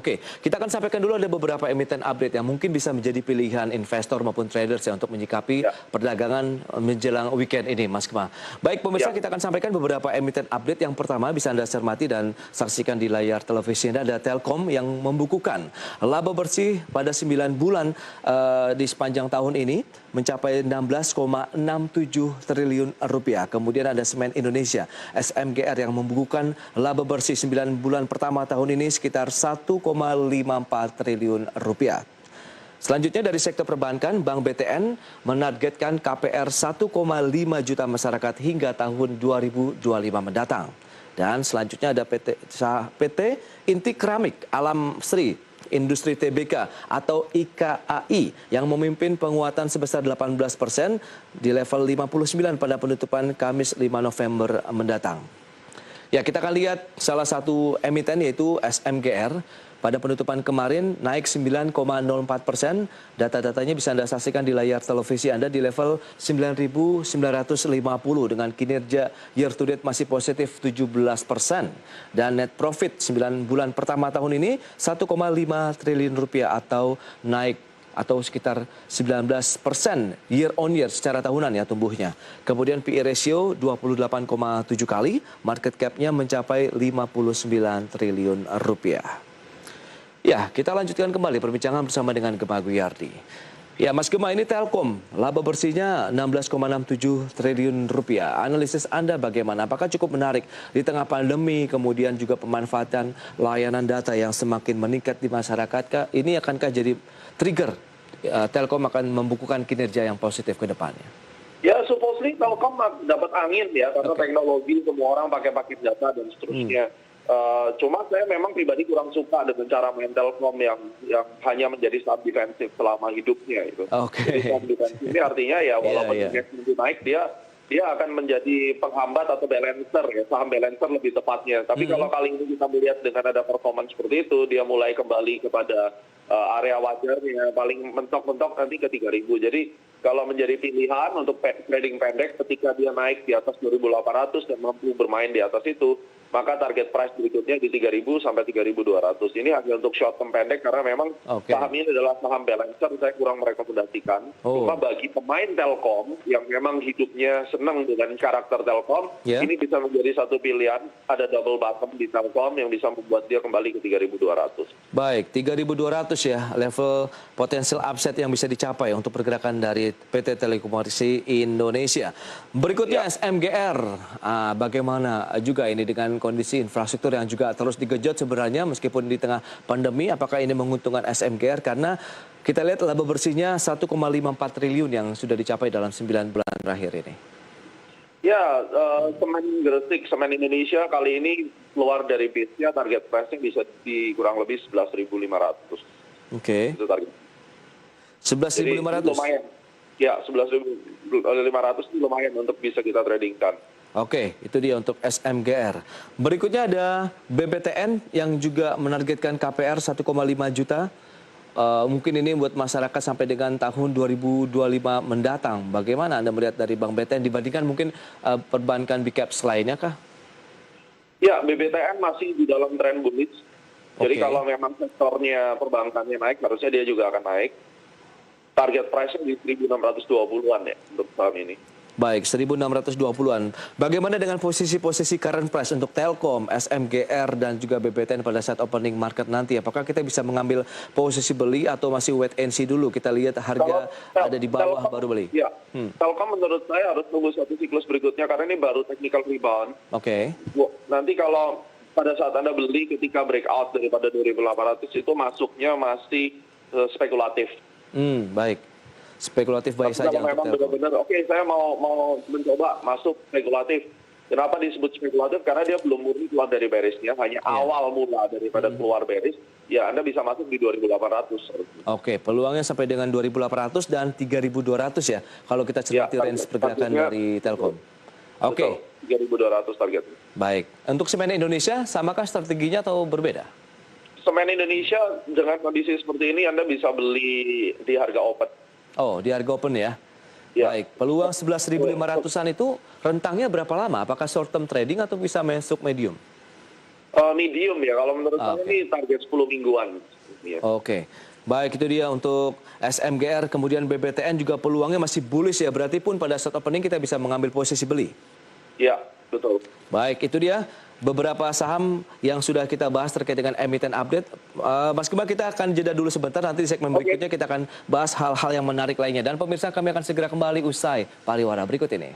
Oke, kita akan sampaikan dulu ada beberapa emiten update yang mungkin bisa menjadi pilihan investor maupun traders ya untuk menyikapi Ya, perdagangan menjelang weekend ini, Mas Kema. Baik, pemirsa, ya, kita akan sampaikan beberapa emiten update. Yang pertama bisa Anda cermati dan saksikan di layar televisi Anda, ada Telkom yang membukukan laba bersih pada 9 bulan di sepanjang tahun ini mencapai 16,67 triliun rupiah. Kemudian ada Semen Indonesia, SMGR, yang membukukan laba bersih 9 bulan pertama tahun ini sekitar 1,54 triliun rupiah. Selanjutnya dari sektor perbankan, Bank BTN menargetkan KPR 1,5 juta masyarakat hingga tahun 2025 mendatang. Dan selanjutnya ada PT Inti Keramik Alam Sri Industri TBK atau IKAI yang memimpin penguatan sebesar 18% di level 59 pada penutupan Kamis 5 November mendatang. Ya, kita akan lihat salah satu emiten yaitu SMGR. Pada penutupan kemarin naik 9,04%. Data-datanya bisa Anda saksikan di layar televisi Anda di level 9.950 dengan kinerja year to date masih positif 17%. Dan net profit 9 bulan pertama tahun ini 1,5 triliun rupiah atau naik atau sekitar 19% year on year secara tahunan ya tumbuhnya. Kemudian PE ratio 28,7 kali, market cap-nya mencapai 59 triliun rupiah. Ya, kita lanjutkan kembali perbincangan bersama dengan Gema Guyardi. Ya, Mas Gema, ini Telkom, laba bersihnya 16,67 triliun rupiah. Analisis Anda bagaimana? Apakah cukup menarik di tengah pandemi, kemudian juga pemanfaatan layanan data yang semakin meningkat di masyarakat? Ini akankah jadi trigger Telkom akan membukukan kinerja yang positif ke depannya? ya, supposedly Telkom dapat angin ya, karena Oke. teknologi semua orang pakai data dan seterusnya. Cuma saya memang pribadi kurang suka dengan cara main Telkom yang hanya menjadi saham defensif selama hidupnya itu. Jadi Oke. saham defensif ini artinya ya walaupun Iya, iya. indeks itu naik dia akan menjadi penghambat atau balancer ya, saham balancer lebih tepatnya. Tapi kalau kali ini kita melihat dengan ada performance seperti itu, dia mulai kembali kepada area wajarnya, paling mentok-mentok nanti ke 3.000. Jadi kalau menjadi pilihan untuk trading pendek ketika dia naik di atas 2.800 dan mampu bermain di atas itu, maka target price berikutnya di 3.000 sampai 3.200. Ini hanya untuk short term pendek karena memang Oke. saham ini adalah saham balancer, saya kurang merekomendasikan. Oh. Cuma bagi pemain Telkom yang memang hidupnya senang dengan karakter Telkom, Ya. ini bisa menjadi satu pilihan. Ada double bottom di Telkom yang bisa membuat dia kembali ke 3.200. Baik, 3.200 ya level potensial upside yang bisa dicapai untuk pergerakan dari PT Telekomunikasi Indonesia. Berikutnya Ya. SMGR, bagaimana juga ini dengan kondisi infrastruktur yang juga terus digenjot sebenarnya meskipun di tengah pandemi, apakah ini menguntungkan SMGR karena kita lihat laba bersihnya 1,54 triliun yang sudah dicapai dalam 9 bulan terakhir ini. Ya, Semen Gresik, Semen Indonesia kali ini keluar dari base-nya, target price-nya bisa di kurang lebih 11.500. Oke. Itu target. Jadi 11.500. lumayan. Ya, 11.500 itu lumayan untuk bisa kita tradingkan. Oke, itu dia untuk SMGR. Berikutnya ada BBTN yang juga menargetkan KPR 1,5 juta. Mungkin ini buat masyarakat sampai dengan tahun 2025 mendatang. Bagaimana Anda melihat dari Bank BTN dibandingkan mungkin perbankan big caps lainnya kah? Ya, BBTN masih di dalam tren bullish. Jadi Oke. kalau memang sektornya perbankannya naik, harusnya dia juga akan naik. Target price-nya di 1.620-an ya untuk saham ini. Baik, 1.620-an. Bagaimana dengan posisi-posisi current price untuk Telkom, SMGR, dan juga BBTN pada saat opening market nanti? Apakah kita bisa mengambil posisi beli atau masih wait and see dulu? Kita lihat harga ada di bawah Telkom, baru beli. Ya, Telkom menurut saya harus tunggu satu siklus berikutnya karena ini baru technical rebound. Oke. Nanti kalau pada saat Anda beli ketika breakout daripada 2.800 itu masuknya masih spekulatif. Baik. Spekulatif baik Tapi saja kalau untuk memang Telkom. benar-benar, oke, saya mau mencoba masuk spekulatif. Kenapa disebut spekulatif? Karena dia belum murni keluar dari bearish-nya, hanya awal mula daripada keluar bearish. Ya, Anda bisa masuk di 2.800. Oke, peluangnya sampai dengan 2.800 dan 3.200 ya, kalau kita cermati range pergerakan targetnya, dari Telkom. Oke, betul, 3.200 target. baik. Untuk Semen Indonesia, samakah strateginya atau berbeda? Semen Indonesia dengan kondisi seperti ini Anda bisa beli di harga open. Oh, di harga open ya? Ya. Baik, peluang 11.500-an itu rentangnya berapa lama? Apakah short term trading atau bisa masuk medium? Medium ya, kalau menurut saya ini target 10 mingguan. Ya. Oke. Baik, itu dia untuk SMGR, kemudian BBTN juga peluangnya masih bullish ya. Berarti pun pada saat opening kita bisa mengambil posisi beli. Ya, betul. Baik, itu dia beberapa saham yang sudah kita bahas terkait dengan emiten update. Mas Kiba, kita akan jeda dulu sebentar. Nanti di segmen berikutnya kita akan bahas hal-hal yang menarik lainnya. Dan pemirsa, kami akan segera kembali usai pariwara berikut ini.